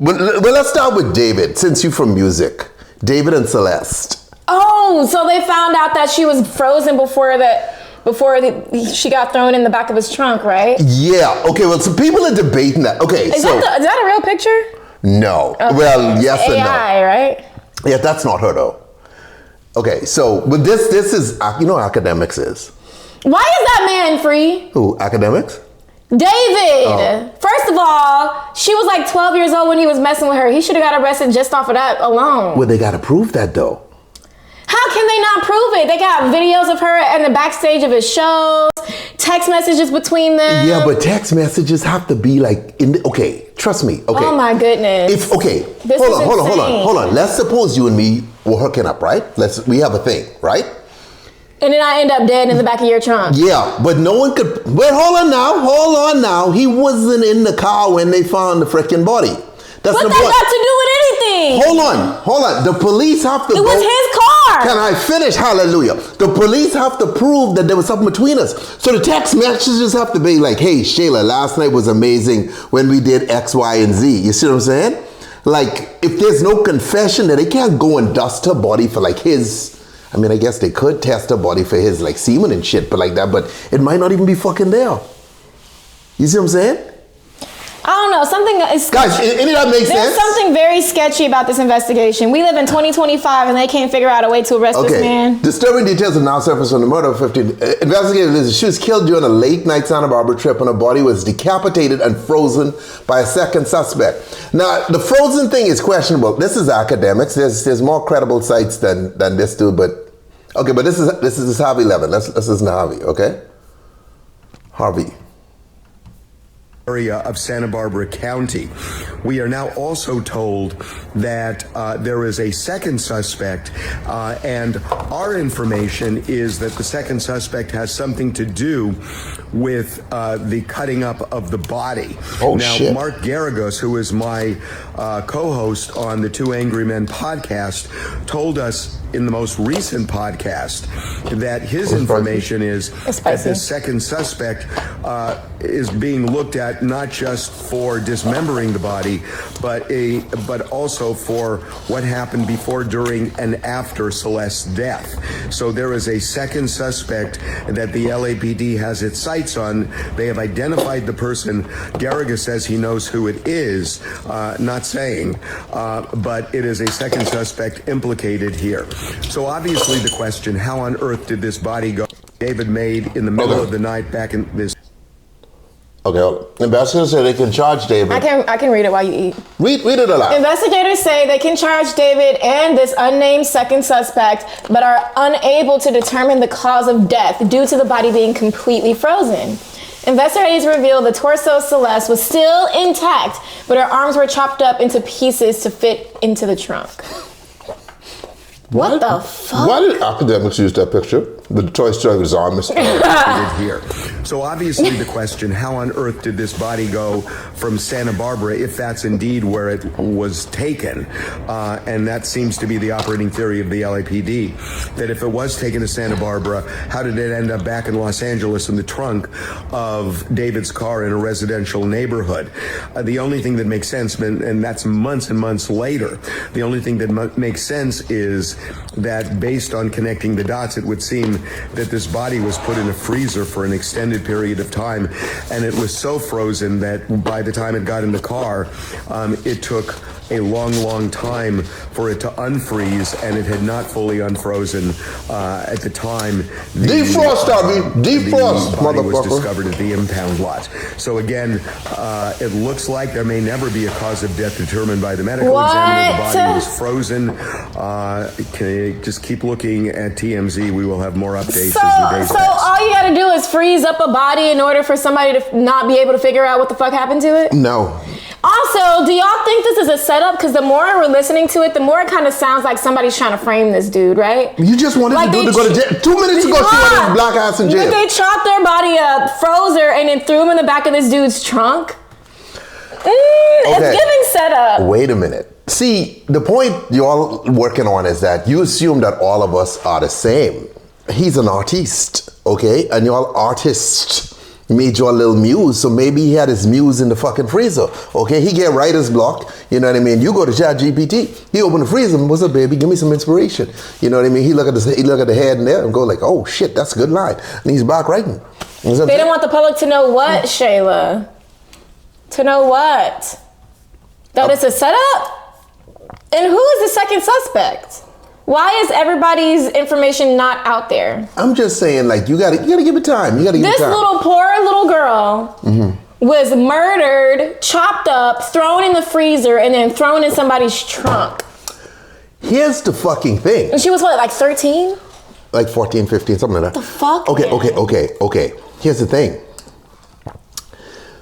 Well, let's start with David, since you're from music. David and Celeste. Oh, so they found out that she was frozen before she got thrown in the back of his trunk, right? Yeah. Okay. Well, some people are debating that. Okay. Is that a real picture? No. Okay. Well, yes and no. AI, right? Yeah, that's not her though. Okay. So, but this is, you know, academics is. Why is that man free? Who? Academics? David. Oh. First of all, she was like 12 years old when he was messing with her. He should have got arrested just off of that alone. Well, they got to prove that though. How can they not prove it? They got videos of her in the backstage of his shows, text messages between them. Yeah, but text messages have to be like okay, trust me. Okay. Oh my goodness. Hold on. Let's suppose you and me were hooking up, right? We have a thing, right? And then I end up dead in the back of your trunk. Yeah, but no one could. Wait, hold on now. He wasn't in the car when they found the freaking body. What that got to do with anything? Hold on. The police have to. It was his car. Can I finish? Hallelujah. The police have to prove that there was something between us. So the text messages have to be like, hey, Shayla, last night was amazing when we did X, Y, and Z. You see what I'm saying? Like, if there's no confession, that they can't go and dust her body for like his, I mean, I guess they could test her body for his like semen and shit, but like that, but it might not even be fucking there. You see what I'm saying? I don't know, something is... Guys, any of that makes sense? There's something very sketchy about this investigation. We live in 2025 and they can't figure out a way to arrest this man. Disturbing details have now surfaced on the murder of 15. Investigators, she was killed during a late night Santa Barbara trip and her body was decapitated and frozen by a second suspect. Now, the frozen thing is questionable. This is academics. There's more credible sites than this dude, but... Okay, but this is Harvey Levin. Let's listen to Harvey, okay? Harvey. Area of Santa Barbara County. We are now also told that there is a second suspect, and our information is that the second suspect has something to do with the cutting up of the body. Oh, now, shit. Mark Garagos, who is my co-host on the Two Angry Men podcast, told us in the most recent podcast that his information is that the second suspect is being looked at not just for dismembering the body, but also for what happened before, during, and after Celeste's death. So there is a second suspect that the LAPD has its sights on. They have identified the person. Garriga says he knows who it is, not saying, but it is a second suspect implicated here. So obviously the question, how on earth did this body go? David made in the middle of the night back in this. Okay, investigators say they can charge David. I can read it while you eat. Read it aloud. Investigators say they can charge David and this unnamed second suspect, but are unable to determine the cause of death due to the body being completely frozen. Investigators revealed the torso of Celeste was still intact, but her arms were chopped up into pieces to fit into the trunk. What the fuck? Why did academics use that picture with the toy struggler's arm? Here. So obviously the question, how on earth did this body go from Santa Barbara, if that's indeed where it was taken? And that seems to be the operating theory of the LAPD, that if it was taken to Santa Barbara, how did it end up back in Los Angeles in the trunk of David's car in a residential neighborhood? The only thing that makes sense, and that's months and months later, the only thing that makes sense is that based on connecting the dots, it would seem that this body was put in a freezer for an extended period of time, and it was so frozen that by the time it got in the car, it took a long time for it to unfreeze, and it had not fully unfrozen at the time. Defrost, Abby. Defrost, the body motherfucker. was discovered at the impound lot. So again, it looks like there may never be a cause of death determined by the medical examiner. The body was frozen. Just keep looking at TMZ. We will have more updates as the days pass. So all you gotta do is freeze up a body in order for somebody to not be able to figure out what the fuck happened to it? No. Also, do y'all think this is a setup? Because the more we're listening to it, the more it kind of sounds like somebody's trying to frame this dude, right? You just wanted the dude to go to jail. 2 minutes ago, she wanted his black ass in jail. They chopped their body up, froze her, and then threw him in the back of this dude's trunk? It's giving setup. Wait a minute. See, the point you're working on is that you assume that all of us are the same. He's an artist, okay? And you're all artists. major little muse, so maybe he had his muse in the fucking freezer. Okay, he get writer's block, you know what I mean? You go to ChatGPT, he open the freezer, what's up, baby? Give me some inspiration. You know what I mean? He look at the head in there and go like, oh shit, that's a good line. And he's back writing. You know they don't want the public to know what, Shayla? To know what? That it's a setup? And who is the second suspect? Why is everybody's information not out there? I'm just saying, like, you gotta give it time. You gotta give it time. This poor little girl was murdered, chopped up, thrown in the freezer, and then thrown in somebody's trunk. Here's the fucking thing. And she was what, like 13? Like 14, 15, something like that. What the fuck? Okay. Here's the thing.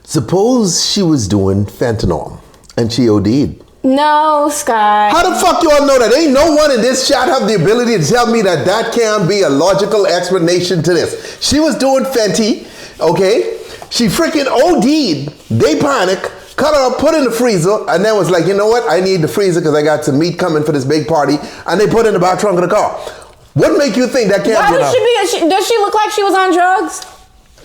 Suppose she was doing fentanyl and she OD'd. No, Skyy. How the fuck you all know that? Ain't no one in this chat have the ability to tell me that can't be a logical explanation to this. She was doing Fenty, okay? She freaking OD'd. They panic, cut her up, put in the freezer, and then was like, you know what? I need the freezer because I got some meat coming for this big party. And they put it in the back trunk of the car. What make you think that can't be? Does she look like she was on drugs?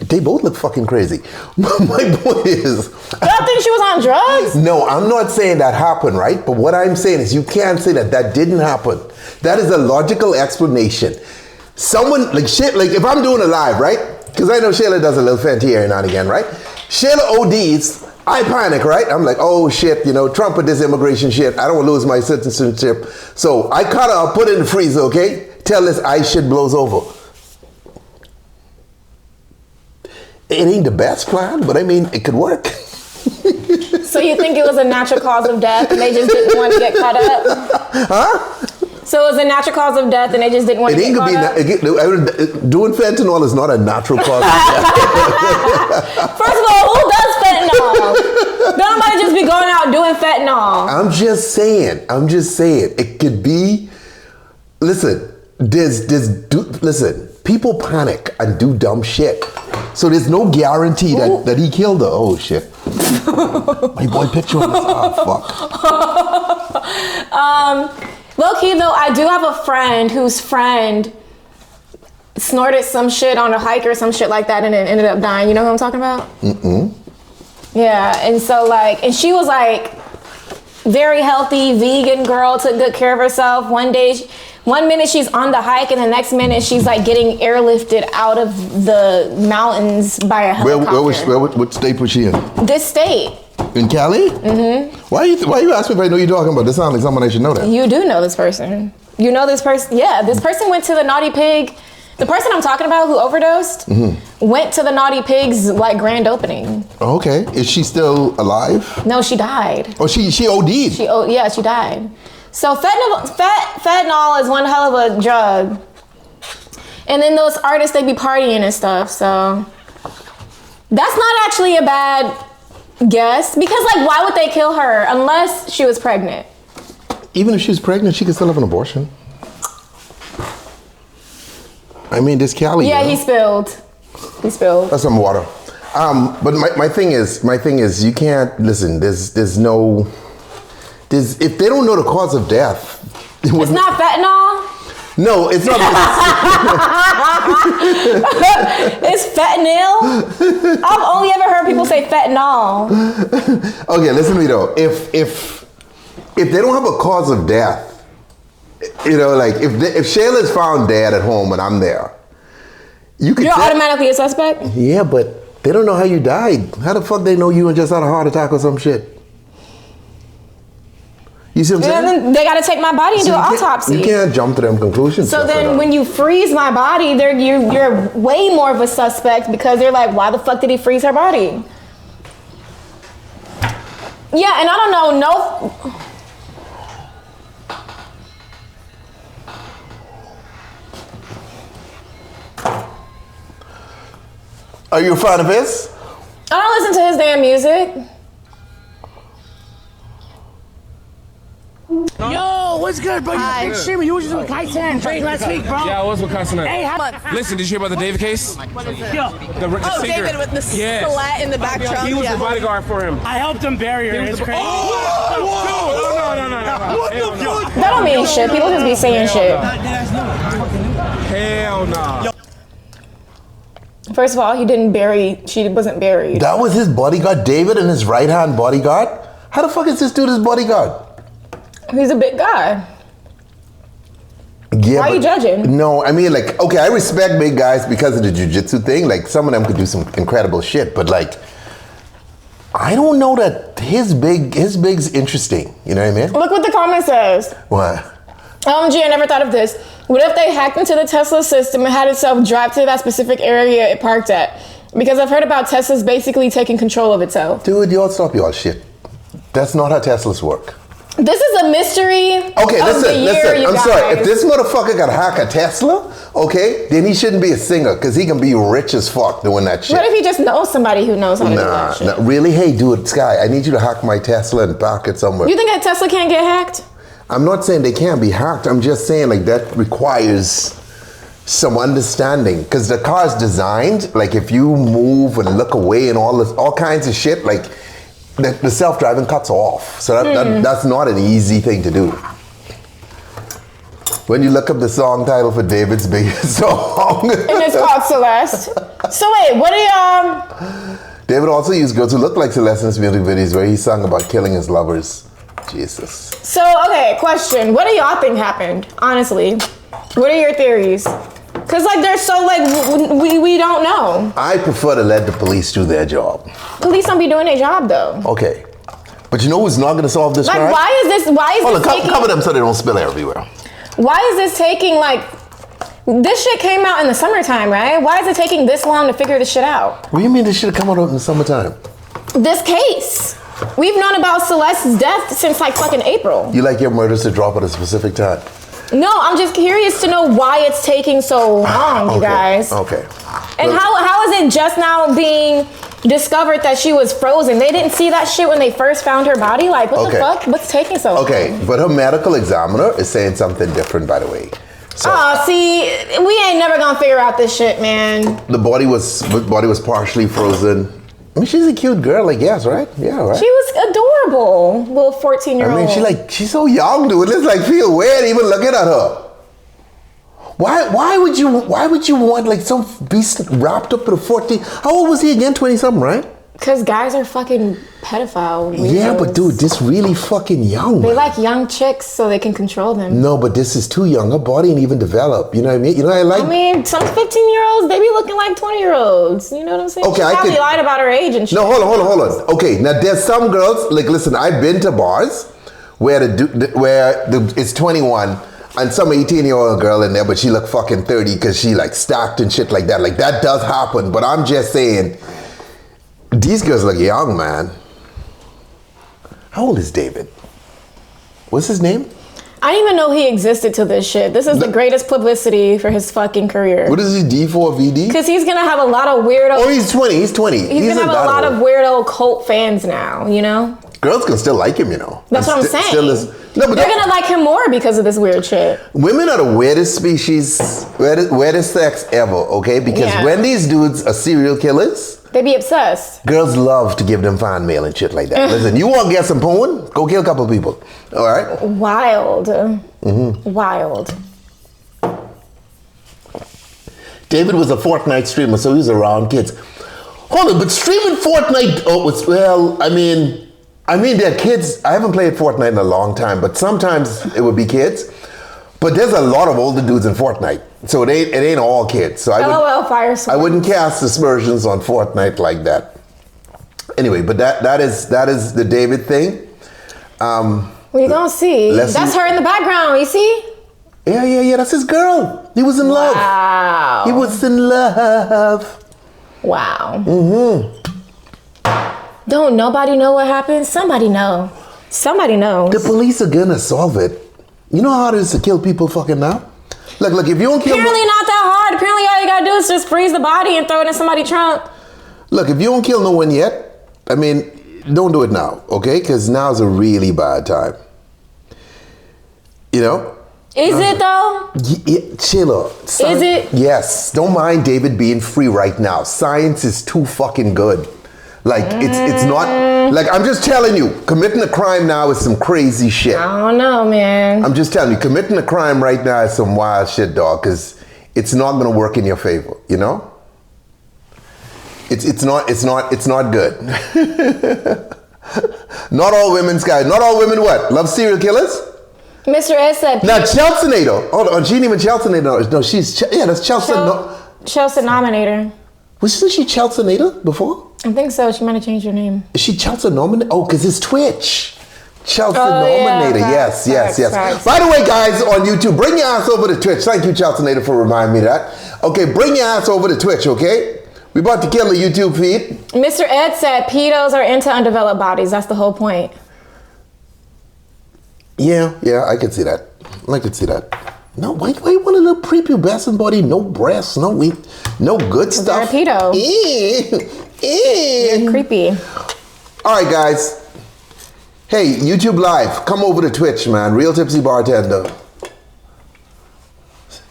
They both look fucking crazy. My point is... Y'all think she was on drugs? No, I'm not saying that happened, right? But what I'm saying is you can't say that didn't happen. That is a logical explanation. Someone, like shit, like if I'm doing a live, right? Because I know Shayla does a little Fenty every now and again, right? Shayla ODs, I panic, right? I'm like, oh shit, you know, Trump with this immigration shit. I don't want to lose my citizenship. So I cut her, put it in the freezer, okay? Tell this ice shit blows over. It ain't the best plan, but I mean, it could work. So you think it was a natural cause of death and they just didn't want to get caught up? Huh? So it was a natural cause of death and they just didn't want to get caught up? Doing fentanyl is not a natural cause of death. First of all, who does fentanyl? Don't nobody just be going out doing fentanyl. I'm just saying. It could be, listen, listen, people panic and do dumb shit. So there's no guarantee that he killed her. Oh shit. My boy picture on this. Oh fuck. Low key though, I do have a friend whose friend snorted some shit on a hike or some shit like that and then ended up dying. You know who I'm talking about? Yeah, and so like, and she was like very healthy, vegan girl, took good care of herself. One minute she's on the hike and the next minute she's like getting airlifted out of the mountains by a helicopter. What state was she in? This state. In Cali? Mm-hmm. Why you ask me if I know you're talking about? This sounds like someone I should know that. You do know this person. You know this person? Yeah, this person went to the Naughty Pig. The person I'm talking about who overdosed went to the Naughty Pig's like grand opening. Oh, okay. Is she still alive? No, she died. Oh, she OD'd? Yeah, she died. So fentanyl is one hell of a drug. And then those artists, they be partying and stuff, so. That's not actually a bad guess. Because like, why would they kill her unless she was pregnant? Even if she's pregnant, she can still have an abortion. I mean, this Cali. Yeah, he spilled. That's some water. But my thing is, you can't, listen, if they don't know the cause of death. It's not fentanyl? No, it's not. It's fentanyl? I've only ever heard people say fentanyl. Okay, listen to me though. If they don't have a cause of death, you know, like if Shayla's found dead at home and I'm there, you're automatically a suspect? Yeah, but they don't know how you died. How the fuck they know you just had a heart attack or some shit? You see what I'm saying? Then they gotta take my body and do an autopsy. You can't jump to them conclusions. So then when you freeze my body, you're way more of a suspect because they're like, why the fuck did he freeze her body? Yeah, and I don't know, Are you a fan of his? I don't listen to his damn music. Yo, what's good, bro? You big streamer. You was just with Kai-San last week, bro. Yeah, I was with Kai-San. Hey, listen, did you hear about the David case? Yo. The singer. David with the Celeste in the back trunk. He was the bodyguard for him. I helped him bury her. It's crazy. Oh, no. What the fuck? That don't mean shit. People just be saying shit. Hell no. First of all, she wasn't buried. That was his bodyguard, David, and his right-hand bodyguard? How the fuck is this dude his bodyguard? He's a big guy. Yeah, why are you judging? No, I mean, like, okay, I respect big guys because of the jiu-jitsu thing. Like, some of them could do some incredible shit, but like, I don't know that his big's interesting. You know what I mean? Look what the comment says. What? OMG, I never thought of this. What if they hacked into the Tesla system and had itself drive to that specific area it parked at? Because I've heard about Tesla's basically taking control of itself. Dude, y'all stop y'all shit. That's not how Teslas work. This is a mystery. Okay, of the year, listen. you I'm guys. sorry. If this motherfucker got hack a Tesla, okay, then he shouldn't be a singer because he can be rich as fuck doing that shit. What if he just knows somebody who knows how to do that shit? Nah, really? Hey, dude, Skyy, I need you to hack my Tesla and park it somewhere. You think that Tesla can't get hacked? I'm not saying they can't be hacked. I'm just saying like that requires some understanding because the car's designed like if you move and look away and all kinds of shit like the self-driving cuts off. So that's not an easy thing to do. When you look up the song title for David's biggest song, And it's called Celeste. So wait, what are y'all? David also used girls who look like Celeste in his music videos where he sung about killing his lovers. Jesus. So, okay, question. What do y'all think happened? Honestly. What are your theories? Because, like, they're so, like, we don't know. I prefer to let the police do their job. Police don't be doing their job, though. Okay. But you know who's not going to solve this Like, crime? why is this taking... Cover them so they don't spill everywhere. Why is this taking, like... This shit came out in the summertime, right? Why is it taking this long to figure this shit out? What do you mean this should have come out in the summertime? This case. We've known about Celeste's death since, like, fucking April. You like your murders to drop at a specific time? No, I'm just curious to know why it's taking so long, you guys. Okay. And how is it just now being discovered that she was frozen? They didn't see that shit when they first found her body? Like, what the fuck? What's taking so long? Okay, but her medical examiner is saying something different, by the way. So, see, we ain't never gonna figure out this shit, man. the body was partially frozen. I mean, she's a cute girl, I guess, right? Yeah, right? She was adorable, little 14-year-old. I mean, she's so young, dude. It's like feel weird even looking at her. Why would you want like some beast wrapped up in a 14? How old was he again? 20-something, right? Because guys are fucking pedophile. Yeah, but dude, this really fucking young. They man. like young chicks so they can control them. No, but this is too young. Her body ain't even developed. You know what I mean? You know what I like? I mean, some 15-year-olds, they be looking like 20-year-olds. You know what I'm saying? Okay, she probably lied about her age and shit. No, hold on. Okay, now there's some girls, like listen, I've been to bars where it's 21 and some 18-year-old girl in there, but she look fucking 30 because she like stacked and shit like that. Like that does happen, but I'm just saying, these girls look young, man. How old is David? What's his name? I didn't even know he existed to this shit. This is the greatest publicity for his fucking career. What is he, D4vd? Because he's going to have a lot of weirdo... Oh, he's 20. He's 20. He's going to have a lot of weirdo cult fans now, you know? Girls can still like him, you know. That's what I'm saying. No, but they're going to like him more because of this weird shit. Women are the weirdest species, weirdest sex ever, okay? Because when these dudes are serial killers... They be obsessed. Girls love to give them fan mail and shit like that. Listen, you want to get some porn? Go kill a couple people. All right? Wild. Wild. David was a Fortnite streamer, so he was around kids. Hold on, but streaming Fortnite, I mean, they're kids. I haven't played Fortnite in a long time, but sometimes it would be kids. But there's a lot of older dudes in Fortnite, so it ain't all kids. So I wouldn't cast aspersions on Fortnite like that. Anyway, but that is the David thing. We gonna see. That's her in the background. You see? Yeah. That's his girl. He was in love. Wow. He was in love. Wow. Don't nobody know what happened? Somebody know. Somebody knows. The police are gonna solve it. You know how hard it is to kill people fucking now? Look, if you don't kill... Apparently not that hard. Apparently all you gotta do is just freeze the body and throw it in somebody's trunk. Look, if you don't kill no one yet, I mean, don't do it now, okay? Because now's a really bad time. You know? Is it though? Chill. Is it? Yes. Don't mind David being free right now. Science is too fucking good. Like, it's not... Like, I'm just telling you, committing a crime now is some crazy shit. I don't know, man. I'm just telling you, committing a crime right now is some wild shit, dog, because it's not going to work in your favor, you know? It's not good. Not all women, Skyy. Not all women what? Love serial killers? Mr. Ed said. Now, Chelseanator. Hold on, she didn't even Chelseanator. No, that's Chelsea. Chelsea Nominator. Wasn't she Chelseanator before? I think so. She might have changed her name. Is she Chelsea Nominator? Oh, because it's Twitch. Chelsea Yeah, Nominator. facts, Yes. facts. By the way, guys, on YouTube, bring your ass over to Twitch. Thank you, Chelseanator, for reminding me of that. Okay, bring your ass over to Twitch, okay? We about to kill the YouTube feed. Mr. Ed said pedos are into undeveloped bodies. That's the whole point. Yeah, I could see that. No, why you want a little prepubescent body? No breasts, no good stuff. You're a pedo. You're creepy. All right, guys. Hey, YouTube Live, come over to Twitch, man. Real Tipsy Bartender.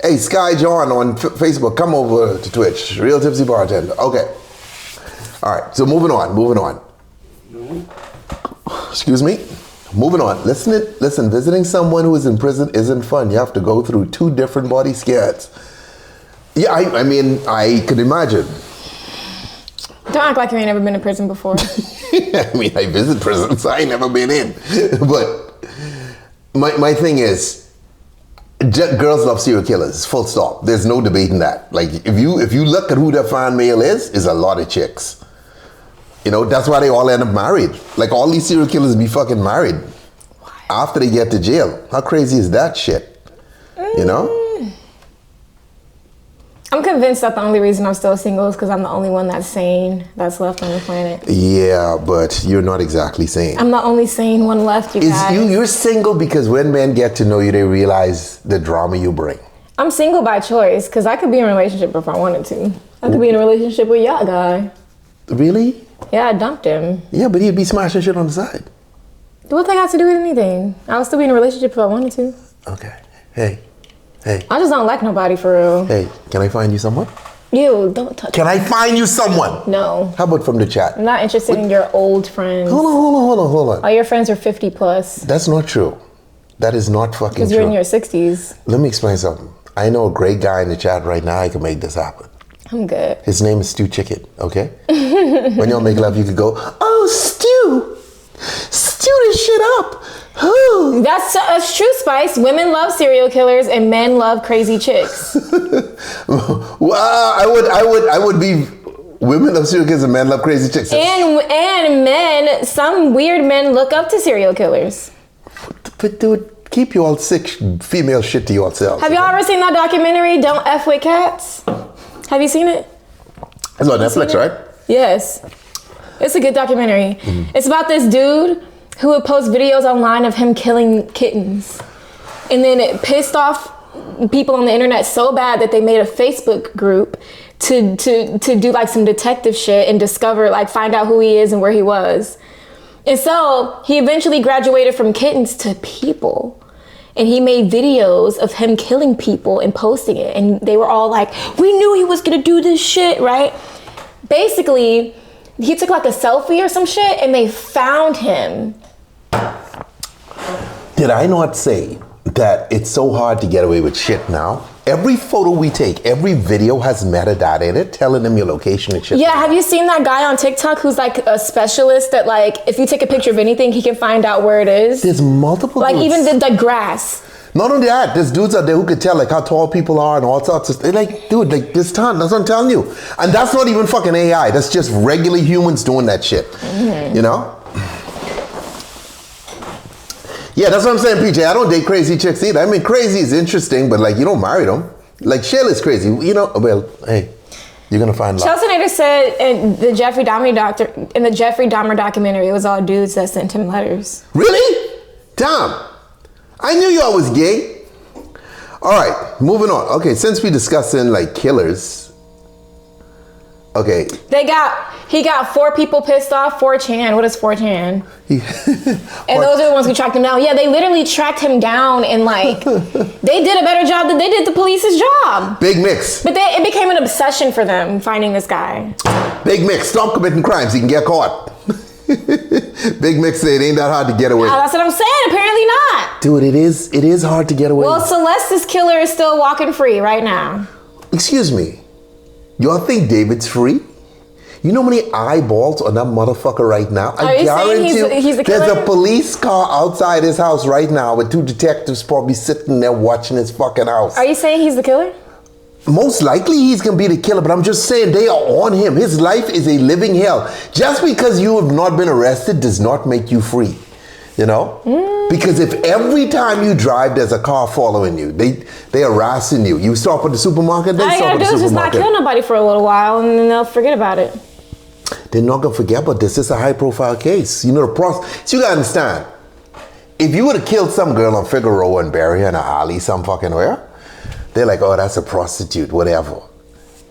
Hey, Skyy John on Facebook, come over to Twitch. Real Tipsy Bartender. Okay. All right, so moving on. Excuse me. Moving on. Listen, visiting someone who is in prison isn't fun. You have to go through 2 different body scans. Yeah, I mean, I could imagine. Don't act like you ain't never been to prison before. I mean, I visit prisons. I ain't never been in. But my thing is, girls love serial killers, full stop. There's no debating that. Like, if you look at who their fan male is a lot of chicks. You know, that's why they all end up married. Like, all these serial killers be fucking married after they get to jail. How crazy is that shit? You know? I'm convinced that the only reason I'm still single is because I'm the only one that's sane that's left on the planet. Yeah, but you're not exactly sane. I'm the only sane one left, you guys. You're single because when men get to know you, they realize the drama you bring. I'm single by choice because I could be in a relationship if I wanted to. I could be in a relationship with y'all guy. Really? Yeah, I dumped him. Yeah, but he'd be smashing shit on the side. What that got to do with anything? I would still be in a relationship if I wanted to. Okay. Hey. I just don't like nobody for real. Hey, can I find you someone? You, don't touch Can I find you someone? No. How about from the chat? I'm not interested in your old friends. Hold on. All your friends are 50 plus. That's not true. That is not fucking true. Because you're in your 60s. Let me explain something. I know a great guy in the chat right now. I can make this happen. I'm good. His name is Stu Chicken, okay? When y'all make love, you could go, oh, Stu. Stew this shit up. Oh. That's true, Spice. Women love serial killers and men love crazy chicks. Well, I would be women love serial killers and men love crazy chicks. And men, some weird men look up to serial killers. But dude, keep your all sick female shit to yourselves. Have y'all ever seen that documentary, Don't F With Cats? Have you seen it? It's on Netflix, right? Yes. It's a good documentary. Mm-hmm. It's about this dude who would post videos online of him killing kittens. And then it pissed off people on the internet so bad that they made a Facebook group to do like some detective shit and discover, like find out who he is and where he was. And so he eventually graduated from kittens to people. And he made videos of him killing people and posting it. And they were all like, we knew he was gonna do this shit, right? Basically, he took like a selfie or some shit and they found him. Did I not say that it's so hard to get away with shit now? Every photo we take, every video has metadata in it telling them your location and shit. Yeah, have you seen that guy on TikTok who's like a specialist that like, if you take a picture of anything, he can find out where it is? There's multiple like dudes. even the grass. Not only that, there's dudes out there who could tell like how tall people are and all sorts of stuff. Like, dude, like this ton, that's what I'm telling you. And that's not even fucking AI. That's just regular humans doing that shit. Mm-hmm. You know? Yeah, that's what I'm saying, PJ. I don't date crazy chicks either. I mean, crazy is interesting, but like, you don't marry them. Like, Shayla's crazy. You know, well, hey, you're gonna find love. Chelsea Nader said in the Jeffrey Dahmer documentary, it was all dudes that sent him letters. Really? Damn. I knew y'all was gay. All right, moving on. Okay, since we discussing like killers. Okay. He got 4 people pissed off. 4chan. What is 4chan? And those are the ones who tracked him down. Yeah, they literally tracked him down and like they did a better job than they did the police's job. Big Mix. But it became an obsession for them finding this guy. Big Mix, stop committing crimes. He can get caught. Big Mix said it ain't that hard to get away. That's what I'm saying. Apparently not. Dude, it is hard to get away. Well, Celeste's killer is still walking free right now. Excuse me. Y'all think David's free? You know how many eyeballs on that motherfucker right now? Are you saying he's the there's killer? a police car outside his house right now with 2 detectives probably sitting there watching his fucking house. Are you saying he's the killer? Most likely he's gonna be the killer, but I'm just saying they are on him. His life is a living hell. Just because you have not been arrested does not make you free. You know? Because if every time you drive there's a car following you, they harassing you. You stop at the supermarket, they All you stop gotta at the do is just not supermarket. kill nobody for a little while and then they'll forget about it. They're not gonna forget about this. It's a high profile case. You know the process. So you gotta understand. If you would have killed some girl on Figueroa and buried her in an alley some fucking where, they're like, oh, that's a prostitute, whatever.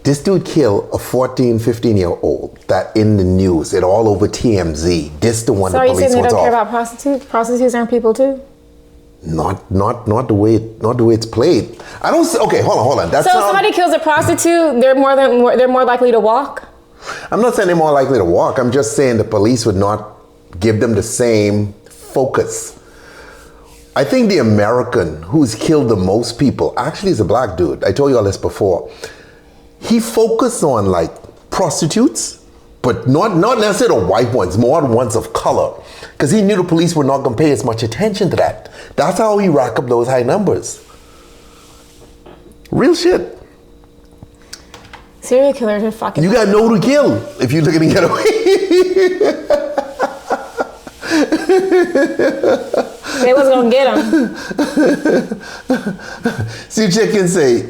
This dude killed a 14, 15-year-old that in the news, it all over TMZ. This the one So the are you police saying they wants don't care off. about prostitutes? Prostitutes aren't people too? Not the way it's played. I don't. Okay, hold on. That's So if not, somebody kills a prostitute, they're more likely to walk? I'm not saying they're more likely to walk. I'm just saying the police would not give them the same focus. I think the American who's killed the most people actually is a black dude. I told you all this before. He focused on like prostitutes, but not necessarily the white ones, more the ones of color. Because he knew the police were not going to pay as much attention to that. That's how he racked up those high numbers. Real shit. Serial killers are fucking... You got to know who to kill if you're looking to get away. They was gonna get him. Sue Chicken say,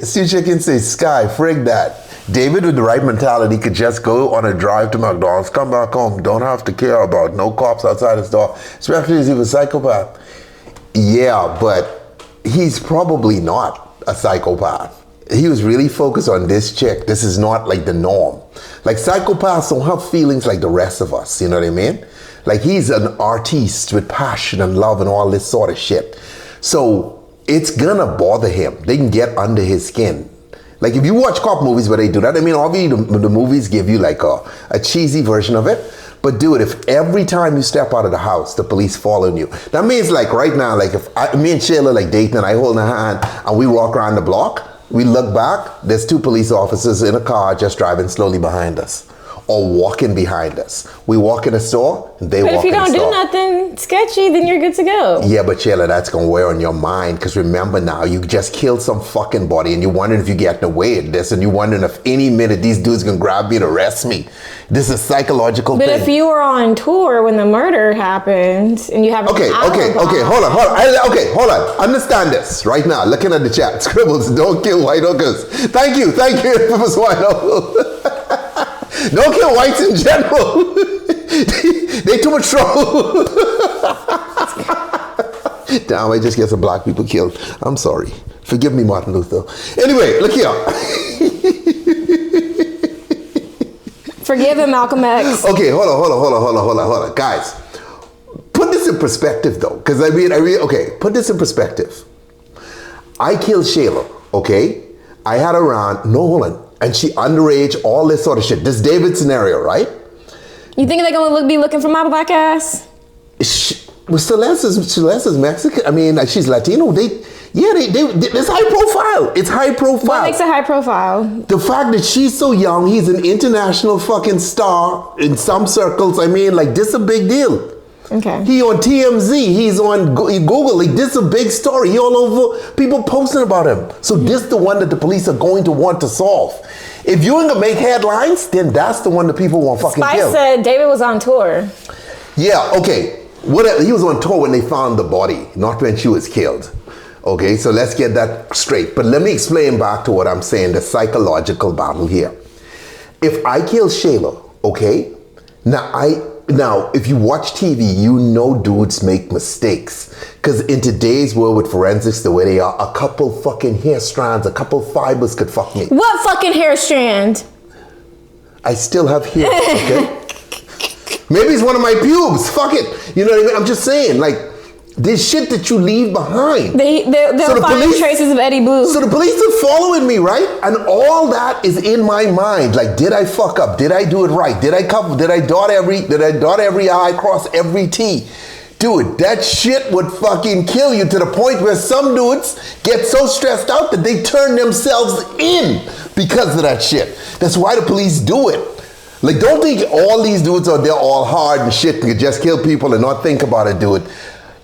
Skyy, frig that. David with the right mentality could just go on a drive to McDonald's, come back home, don't have to care about no cops outside his door, especially if he's a psychopath. Yeah, but he's probably not a psychopath. He was really focused on this chick. This is not like the norm. Like psychopaths don't have feelings like the rest of us, you know what I mean? Like he's an artiste with passion and love and all this sort of shit. So it's gonna bother him. They can get under his skin. Like if you watch cop movies where they do that, I mean obviously the movies give you like a cheesy version of it. But dude, if every time you step out of the house, the police following you, that means like right now, like if me and Shayla like dating and I hold her hand and we walk around the block, we look back, there's 2 police officers in a car just driving slowly behind us or walking behind us. We walk in the store, they But walk if you in the don't do store. nothing sketchy, then you're good to go. Yeah, but Shayla, that's gonna wear on your mind because remember now, you just killed some fucking body and you're wondering if you're getting away with this and you're wondering if any minute these dudes can grab me and arrest me. This is a psychological But thing. if you were on tour when the murder happened and you have an Okay, hold on. Understand this right now. Looking at the chat, Scribbles, don't kill white hookers. Thank you, Professor Wino. Don't kill whites in general. They too much trouble. Damn, I just get some black people killed. I'm sorry. Forgive me, Martin Luther. Anyway, look here. Forgive him, Malcolm X. Okay, hold on. Guys, put this in perspective though. Because okay, put this in perspective. I killed Shayla, okay? I had her around, hold on. And she underage, all this sort of shit. This David scenario, right? You think they're gonna be looking for my black ass? Well, Celeste is Mexican. I mean, she's Latino. It's high profile. It's high profile. What makes it high profile? The fact that she's so young, he's an international fucking star in some circles. I mean, like, this is a big deal. Okay. He on TMZ, he's on Google, like this is a big story. He all over, people posting about him. So this is the one that the police are going to want to solve. If you ain't gonna make headlines, then that's the one that people want fucking Spice kill. said David was on tour. Yeah, okay. Whatever, he was on tour when they found the body, not when she was killed. Okay, so let's get that straight. But let me explain back to what I'm saying, the psychological battle here. If I kill Shayla, okay, now, if you watch TV, you know dudes make mistakes. Because in today's world with forensics, the way they are, a couple fucking hair strands, a couple fibers could fuck me. What fucking hair strand? I still have hair, okay? Maybe it's one of my pubes, fuck it. You know what I mean? I'm just saying, like, there's shit that you leave behind. They'll find traces of Eddie Blue. So the police are following me, right? And all that is in my mind. Like, did I fuck up? Did I do it right? Did I dot every I, cross every T? Dude, that shit would fucking kill you to the point where some dudes get so stressed out that they turn themselves in because of that shit. That's why the police do it. Like, don't think all these dudes out there all hard and shit and can just kill people and not think about it, dude.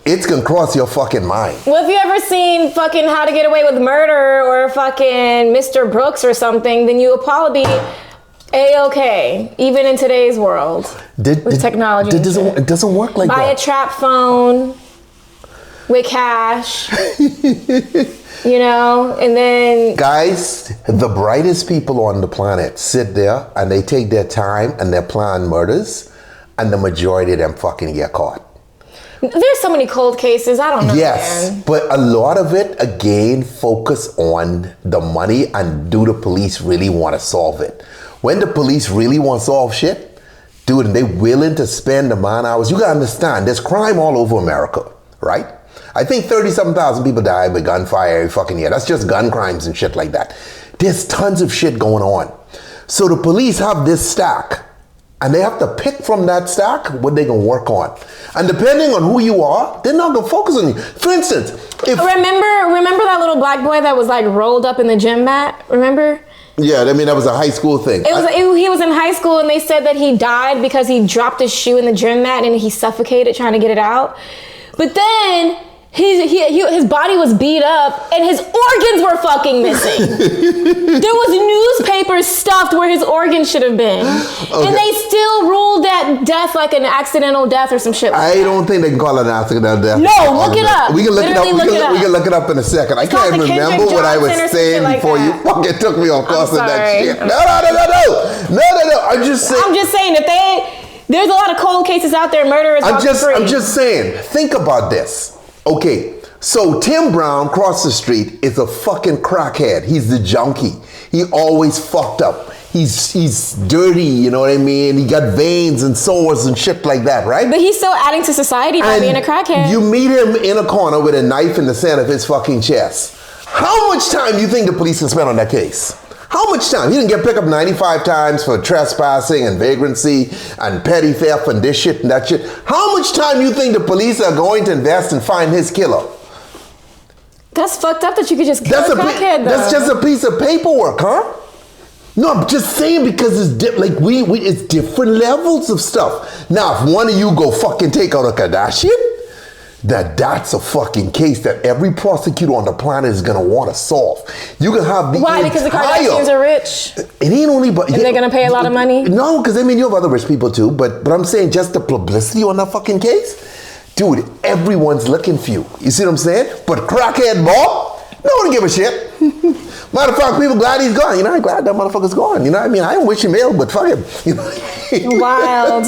It's gonna cross your fucking mind. Well, if you ever seen fucking How to Get Away with Murder or fucking Mr. Brooks or something, then you would probably be A-okay, even in today's world with technology. It doesn't work like Buy that. a trap phone with cash, you know, and then... Guys, the brightest people on the planet sit there and they take their time and they plan murders, and the majority of them fucking get caught. There's so many cold cases, I don't know. Yes, man. but a lot of it, again, focus on the money and do the police really want to solve it? When the police really want to solve shit, dude, and they willing to spend the man hours, you gotta understand, there's crime all over America, right? I think 37,000 people die by gunfire every fucking year. That's just gun crimes and shit like that. There's tons of shit going on. So the police have this stack, and they have to pick from that stack what they can work on. And depending on who you are, they're not gonna focus on you. For instance, if... Remember that little black boy that was like rolled up in the gym mat? Remember? Yeah, I mean, that was a high school thing. He was in high school and they said that he died because he dropped his shoe in the gym mat and he suffocated trying to get it out. But then his body was beat up and his organs were fucking missing. There was newspapers stuffed where his organs should have been. Okay. And they still ruled that death like an accidental death or some shit like that. I don't think they can call it an accidental death. No, look it up. We can look it up. We can look it up in a second. I can't remember what I was saying before you fucking took me off course with that shit. No. I'm just saying that there's a lot of cold cases out there. Murderers. I'm just saying. Think about this. Okay, so Tim Brown across the street is a fucking crackhead. He's the junkie. He always fucked up. He's dirty, you know what I mean? He got veins and sores and shit like that, right? But he's still adding to society by being a crackhead. You meet him in a corner with a knife in the center of his fucking chest. How much time do you think the police can spend on that case? How much time? He didn't get picked up 95 times for trespassing and vagrancy and petty theft and this shit and that shit. How much time do you think the police are going to invest and find his killer? That's fucked up that you could just kill a crackhead, though. That's just a piece of paperwork, huh? No, I'm just saying because it's it's different levels of stuff. Now, if one of you go fucking take out a Kardashian, that's a fucking case that every prosecutor on the planet is gonna want to solve. You can have the Why? Because the Kardashians are rich. It ain't only but and they're gonna pay a lot of money. No, because I mean you have other rich people too. But I'm saying just the publicity on that fucking case, dude. Everyone's looking for you. You see what I'm saying? But crackhead Bob, no one give a shit. Matter of fact, people glad he's gone. You know, I'm glad that motherfucker's gone. You know what I mean? I don't wish him ill, but fuck him. You know? Wild.